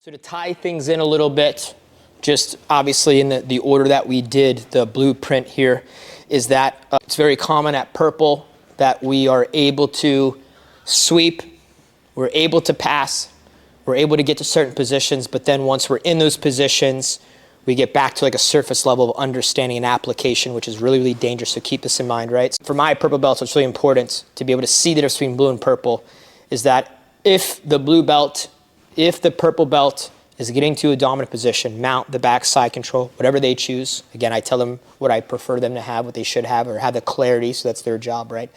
So to tie things in a little bit, just obviously in the order that we did the blueprint here, is that it's very common at purple that we are able to sweep, we're able to pass, we're able to get to certain positions, but then once we're in those positions, we get back to like a surface level of understanding and application, which is really, really dangerous, so keep this in mind, right? For my purple belts, what's really important to be able to see the difference between blue and purple is that if the purple belt is getting to a dominant position, mount, the back, side control, whatever they choose. Again, I tell them what I prefer them to have, what they should have, or have the clarity, so that's their job, right?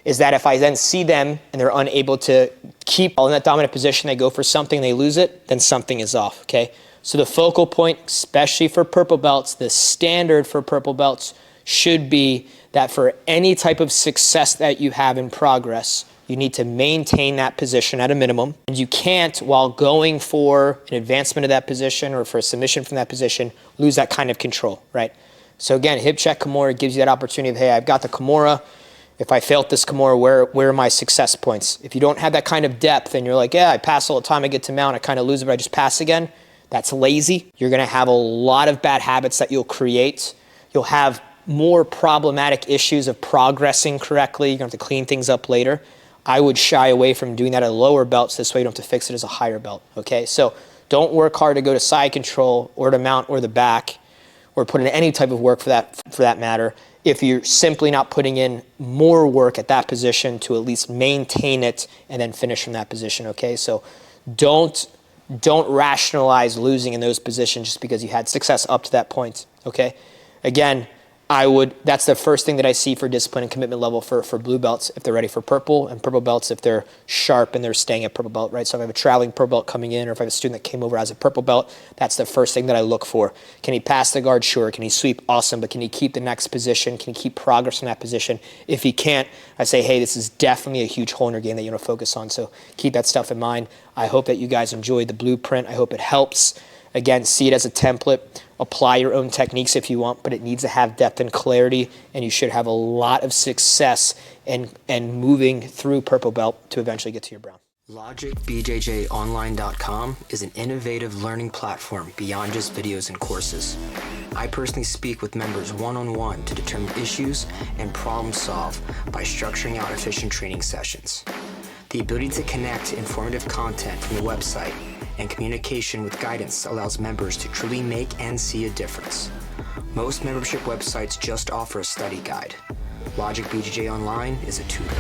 Is that if I then see them and they're unable to keep in that dominant position, they go for something, they lose it, then something is off, okay? So the focal point, especially for purple belts, the standard for purple belts should be that for any type of success that you have in progress, you need to maintain that position at a minimum. And you can't, while going for an advancement of that position or for a submission from that position, lose that kind of control, right? So again, hip check Kimura gives you that opportunity of, hey, I've got the Kimura. If I failed this Kimura, where are my success points? If you don't have that kind of depth and you're like, yeah, I pass all the time, I get to mount, I kind of lose it, but I just pass again, that's lazy. You're gonna have a lot of bad habits that you'll create. You'll have more problematic issues of progressing correctly. You're gonna have to clean things up later. I would shy away from doing that at lower belts. This way you don't have to fix it as a higher belt, okay? So don't work hard to go to side control or to mount or the back or put in any type of work for that matter if you're simply not putting in more work at that position to at least maintain it and then finish from that position, okay? So don't rationalize losing in those positions just because you had success up to that point, okay? Again, that's the first thing that I see for discipline and commitment level for blue belts if they're ready for purple, and purple belts if they're sharp and they're staying at purple belt, right? So if I have a traveling purple belt coming in, or if I have a student that came over as a purple belt, that's the first thing that I look for. Can he pass the guard? Sure. Can he sweep? Awesome. But can he keep the next position? Can he keep progress in that position? If he can't, I say, hey, this is definitely a huge hole in your game that you want to focus on. So keep that stuff in mind. I hope that you guys enjoyed the blueprint. I hope it helps. Again, see it as a template. Apply your own techniques if you want, but it needs to have depth and clarity, and you should have a lot of success and moving through purple belt to eventually get to your brown. LogicBJJOnline.com is an innovative learning platform beyond just videos and courses. I personally speak with members one-on-one to determine issues and problem solve by structuring out efficient training sessions. The ability to connect informative content from the website and communication with guidance allows members to truly make and see a difference. Most membership websites just offer a study guide. Logic BJJ Online is a tutor.